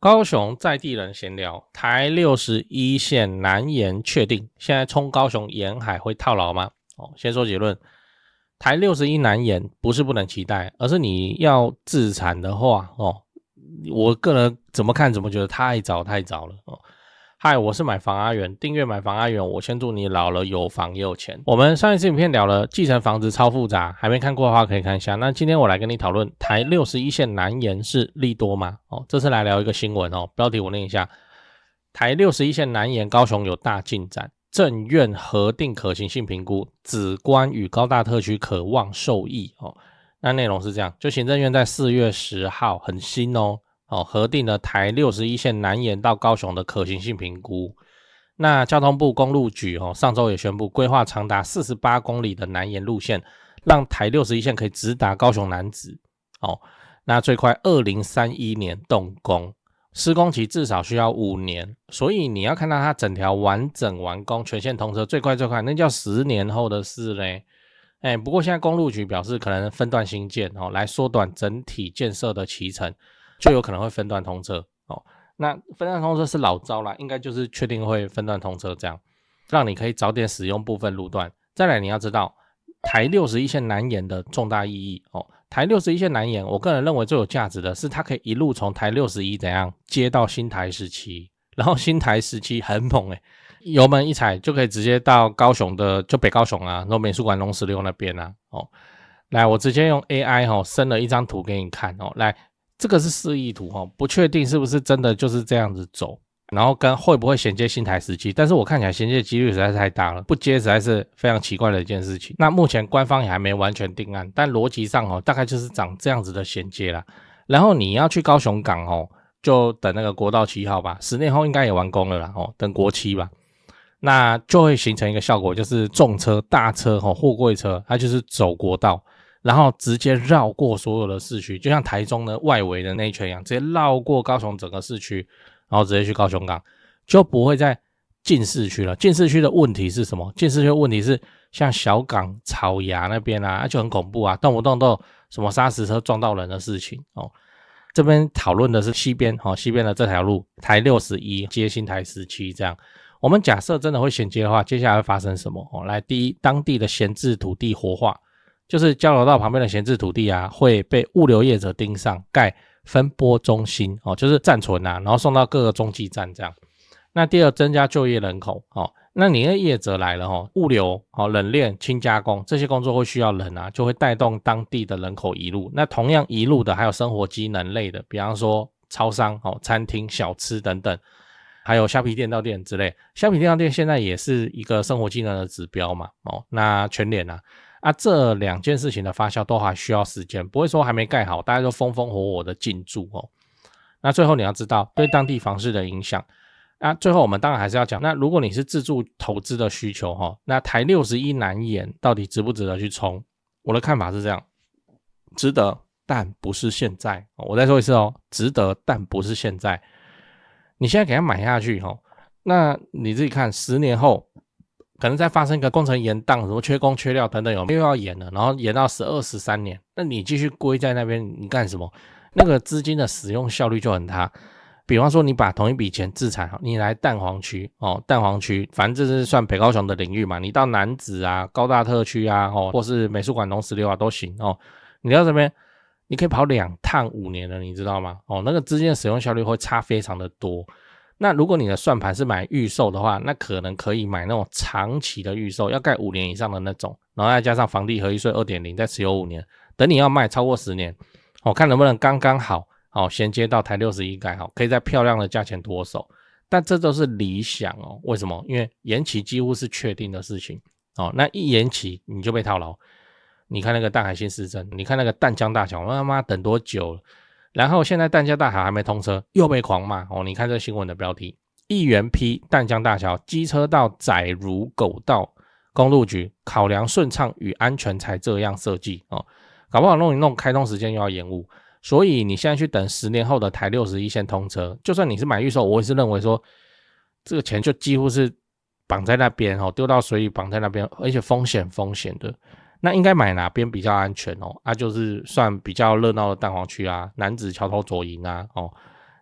高雄在地人闲聊，台61线南延确定，现在冲高雄沿海会套牢吗？先说结论，台61南延不是不能期待，而是你要自产的话，我个人怎么看怎么觉得太早了。嗨，我是买房阿元，订阅买房阿元，我先祝你老了有房也有钱。我们上一次影片聊了继承房子超复杂，还没看过的话可以看一下。那今天我来跟你讨论台61线南延是利多吗？这次来聊一个新闻标题我念一下：台61线南延高雄有大进展，政院核定可行性评估，梓官与高大特区可望受益那内容是这样，就行政院在4月10号很新核定了台61线南延到高雄的可行性评估。那交通部公路局上周也宣布规划长达48公里的南延路线，让台61线可以直达高雄楠梓那最快2031年动工，施工期至少需要5年，所以你要看到它整条完整完工全线通车最快那叫10年后的事嘞。不过现在公路局表示可能分段兴建来缩短整体建设的期程，就有可能会分段通车那分段通车是老招啦，应该就是确定会分段通车，这样让你可以早点使用部分路段。再来你要知道台61线南延的重大意义台61线南延我个人认为最有价值的是它可以一路从台61怎样接到新台17，然后新台17很猛油门一踩就可以直接到高雄的就北高雄啊，然后美术馆龙16那边啊来我直接用 AI 生了一张图给你看来这个是示意图不确定是不是真的就是这样子走，然后跟会不会衔接新台17，但是我看起来衔接的几率实在是太大了，不接实在是非常奇怪的一件事情。那目前官方也还没完全定案，但逻辑上大概就是长这样子的衔接啦。然后你要去高雄港就等那个国道7号吧，10年后应该也完工了啦等国7吧。那就会形成一个效果，就是重车大车货柜车它就是走国道，然后直接绕过所有的市区，就像台中的外围的那一圈一样，直接绕过高雄整个市区，然后直接去高雄港，就不会再进市区了。进市区的问题是什么？进市区的问题是像小港草衙那边就很恐怖动不动都有什么砂石车撞到人的事情这边讨论的是西边西边的这条路台61接新台17这样。我们假设真的会衔接的话，接下来会发生什么来，第一，当地的闲置土地活化，就是交流道旁边的闲置土地会被物流业者盯上，盖分拨中心就是暂存然后送到各个中继站这样。那第二，增加就业人口那你的业者来了物流冷链轻加工这些工作会需要人就会带动当地的人口移入。那同样移入的还有生活机能类的，比方说超商餐厅小吃等等，还有虾皮店到店之类。虾皮店到店现在也是一个生活技能的指标嘛那全联这两件事情的发酵都还需要时间，不会说还没盖好大家就风风火火的进驻那最后你要知道对当地房市的影响最后我们当然还是要讲，那如果你是自住投资的需求那台61南延到底值不值得去冲？我的看法是这样，值得但不是现在我再说一次值得但不是现在。你现在给它买下去那你自己看10年后可能再发生一个工程延宕，什么缺工缺料等等又要延了，然后延到12、13年，那你继续归在那边你干什么？那个资金的使用效率就很差。比方说你把同一笔钱自产你来蛋黄区蛋黄区反正这是算北高雄的领域嘛，你到楠梓高大特区或是美术馆龙16都行你到这边你可以跑2趟5年了，你知道吗那个资金的使用效率会差非常的多。那如果你的算盘是买预售的话，那可能可以买那种长期的预售，要盖5年以上的那种，然后再加上房地合一税 2.0 再持有5年，等你要卖超过10年看能不能刚刚好衔接到台61盖好，可以在漂亮的价钱脱手。但这都是理想为什么？因为延期几乎是确定的事情那一延期你就被套牢。你看那个淡海新市镇，你看那个淡江大桥，他妈等多久了？然后现在淡江大桥还没通车，又被狂骂你看这新闻的标题，议员批淡江大桥机车道窄如狗道，公路局考量顺畅与安全才这样设计搞不好弄一弄开通时间又要延误。所以你现在去等10年后的台61线通车，就算你是买预售，我也是认为说这个钱就几乎是绑在那边丢到水里绑在那边，而且风险的。那应该买哪边比较安全就是算比较热闹的蛋黄区楠梓桥头左营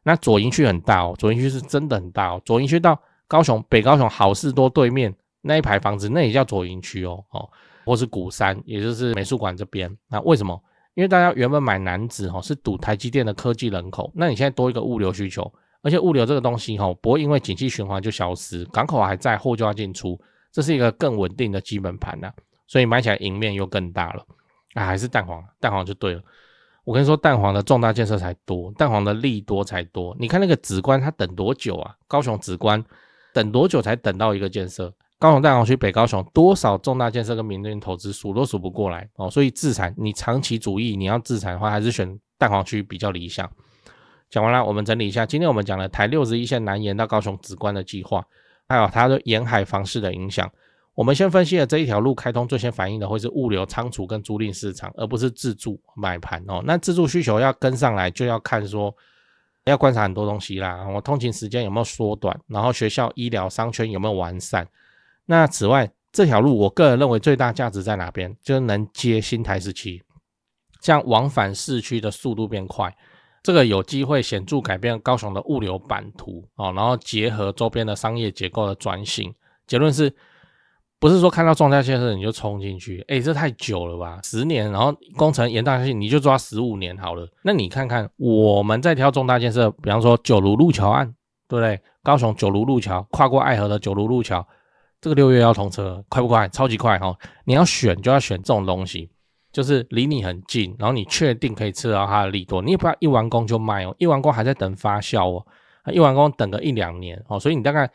那左营区很大哦，左营区是真的很大哦，左营区到高雄北高雄好事多对面那一排房子，那也叫左营区哦，或是鼓山，也就是美术馆这边。那为什么？因为大家原本买楠梓是赌台积电的科技人口，那你现在多一个物流需求，而且物流这个东西不会因为景气循环就消失，港口还在，货就要进出，这是一个更稳定的基本盘啊，所以买起来赢面又更大了。还是蛋黄就对了。我跟你说，蛋黄的重大建设才多，蛋黄的利多才多。你看那个梓官他等多久啊？高雄梓官等多久才等到一个建设？高雄蛋黄区北高雄多少重大建设跟民间投资数都数不过来所以自产你长期主义你要自产的话，还是选蛋黄区比较理想。讲完了，我们整理一下，今天我们讲了台61线南延到高雄梓官的计划，还有它对沿海房市的影响。我们先分析了这一条路开通最先反映的会是物流仓储跟租赁市场，而不是自住买盘那自住需求要跟上来，就要看说要观察很多东西啦，通勤时间有没有缩短，然后学校医疗商圈有没有完善。那此外，这条路我个人认为最大价值在哪边？就是能接新台17，这样往返市区的速度变快，这个有机会显著改变高雄的物流版图然后结合周边的商业结构的转型。结论是不是说看到重大建设你就冲进去？这太久了吧，10年，然后工程延宕下去你就抓15年好了。那你看看我们在挑重大建设，比方说九如路桥案，对不对？高雄九如路桥，跨过爱河的九如路桥，这个6月要通车，快不快？超级快你要选就要选这种东西，就是离你很近，然后你确定可以吃到它的利多，你也不要一完工就卖一完工还在等发酵一完工等个1-2年所以你大概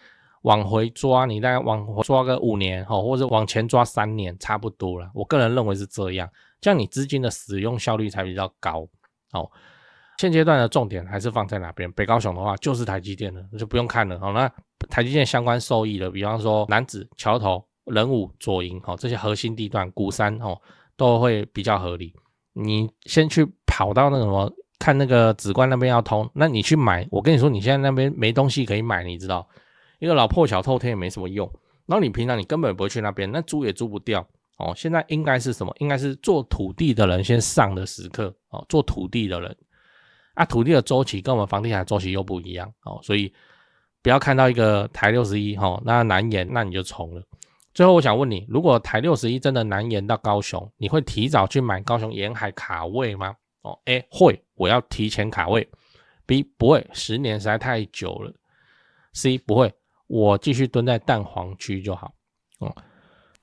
往回抓，你大概往回抓个5年或者往前抓3年差不多了。我个人认为是这样，这样你资金的使用效率才比较高现阶段的重点还是放在哪边？北高雄的话就是台积电了，就不用看了那台积电相关受益的，比方说楠梓、桥头、仁武、左营这些核心地段，鼓山都会比较合理。你先去跑到那个什么看那个梓官那边要通，那你去买，我跟你说你现在那边没东西可以买，你知道一个老破小透天也没什么用，然后你平常你根本不会去那边，那租也租不掉现在应该是什么？应该是做土地的人先上的时刻做土地的人土地的周期跟我们房地产的周期又不一样所以不要看到一个台61那南延那你就冲了。最后我想问你，如果台61真的南延到高雄，你会提早去买高雄沿海卡位吗？A 会，我要提前卡位。B 不会，10年实在太久了。C 不会，我继续蹲在蛋黄区就好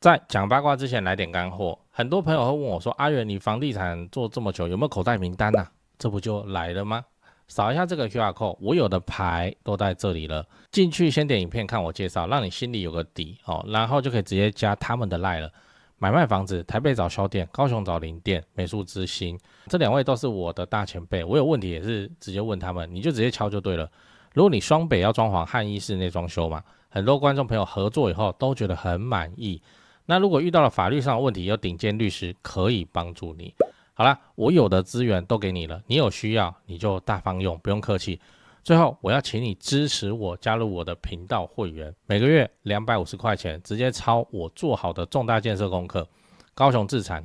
在讲八卦之前来点干货，很多朋友会问我说，阿元你房地产做这么久有没有口袋名单啊？这不就来了吗？扫一下这个 QR code， 我有的牌都在这里了，进去先点影片看我介绍，让你心里有个底然后就可以直接加他们的 LINE 了。买卖房子，台北找销店，高雄找林店，美术之星，这2位都是我的大前辈，我有问题也是直接问他们，你就直接敲就对了。如果你双北要装潢汉一室内装修嘛，很多观众朋友合作以后都觉得很满意，那如果遇到了法律上的问题，有顶尖律师可以帮助你。好啦，我有的资源都给你了，你有需要你就大方用，不用客气。最后我要请你支持我，加入我的频道会员，每个月250块钱，直接抄我做好的重大建设功课。高雄自产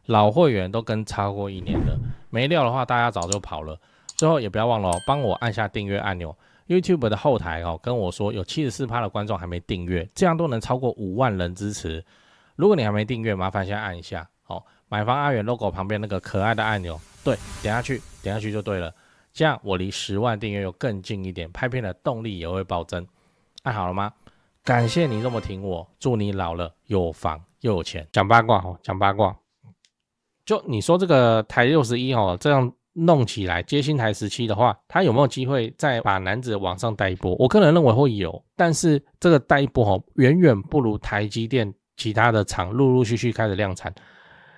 老会员都跟超过1年了，没料的话大家早就跑了。最后也不要忘了帮我按下订阅按钮。YouTube 的后台跟我说有 74% 的观众还没订阅，这样都能超过5万人支持。如果你还没订阅，麻烦先按一下买房阿元 logo 旁边那个可爱的按钮，对，点下去就对了，这样我离10万订阅又更近一点，拍片的动力也会暴增。按好了吗？感谢你这么挺我，祝你老了有房又有钱。讲八卦讲八卦，就你说这个台61这样弄起来，接新台17的话，它有没有机会再把楠梓往上带一波？我个人认为会有，但是这个带一波远远不如台积电其他的厂陆陆续续开始量产。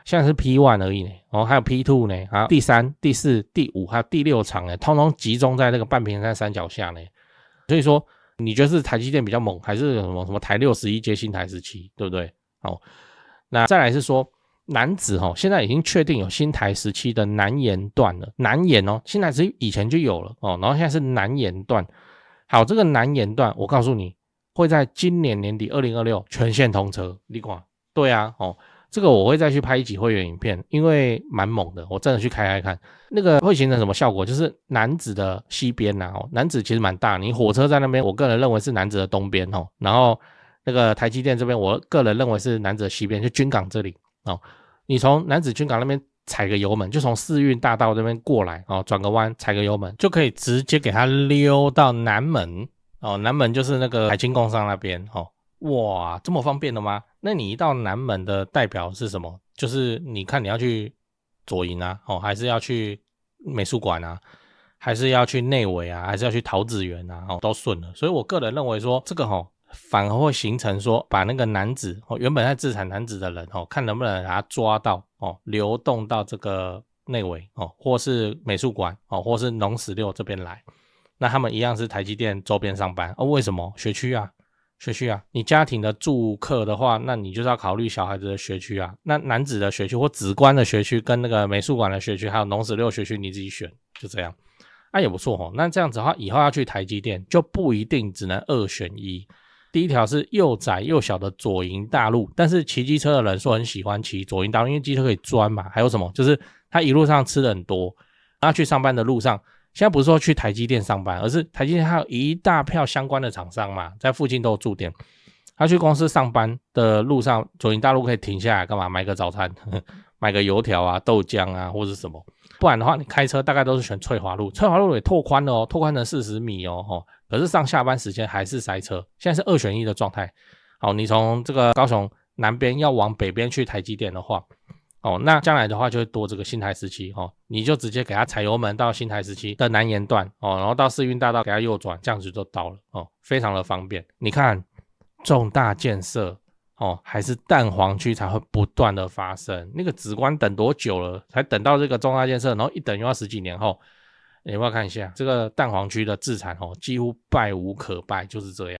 现在是 P1 而已呢还有 P2 呢第3、第4、第5还有第6厂呢，通通集中在那个半屏山山脚下呢。所以说你觉得是台积电比较猛，还是什么台61接新台17，对不对那再来是说楠梓现在已经确定有新台17的南延段了，南延新台17以前就有了然后现在是南延段。好，这个南延段我告诉你会在今年年底2026全线通车，你看对啊这个我会再去拍一集会员影片，因为蛮猛的，我真的去开看，那个会形成什么效果？就是楠梓的西边楠梓其实蛮大，你火车在那边，我个人认为是楠梓的东边然后那个台积电这边，我个人认为是楠梓的西边，就军港这里你从楠梓军港那边踩个油门，就从世运大道这边过来转个弯踩个油门，就可以直接给它溜到南门南门就是那个海清工商那边哇，这么方便的吗？那你一到南门的代表是什么？就是你看你要去左营还是要去美术馆还是要去内围还是要去桃子园都顺了。所以我个人认为说这个反而会形成说把那个楠梓原本在自产楠梓的人看能不能把它抓到流动到这个内围或是美术馆或是农十六这边来，那他们一样是台积电周边上班为什么？学区你家庭的住客的话，那你就是要考虑小孩子的学区那楠梓的学区或紫观的学区跟那个美术馆的学区还有农十六学区你自己选，就这样也不错那这样子的话以后要去台积电就不一定只能2选1。第一条是又窄又小的左营大路，但是骑机车的人说很喜欢骑左营大路，因为机车可以钻嘛。还有什么？就是他一路上吃的很多，他去上班的路上，现在不是说去台积电上班，而是台积电还有一大票相关的厂商嘛，在附近都有驻点。他去公司上班的路上，左营大路可以停下来干嘛？买个早餐，买个油条豆浆或者什么。不然的话，你开车大概都是选翠华路，翠华路也拓宽了拓宽成40米可是上下班时间还是塞车，现在是2选1的状态。好，你从这个高雄南边要往北边去台积电的话那将来的话就会多这个新台17你就直接给它踩油门到新台17的南延段然后到世运大道给它右转，这样子就到了非常的方便。你看重大建设还是蛋黄区才会不断的发生，那个紫观等多久了才等到这个重大建设，然后一等又要10几年后，你要不要看一下这个蛋黄区的自产几乎败无可败，就是这样。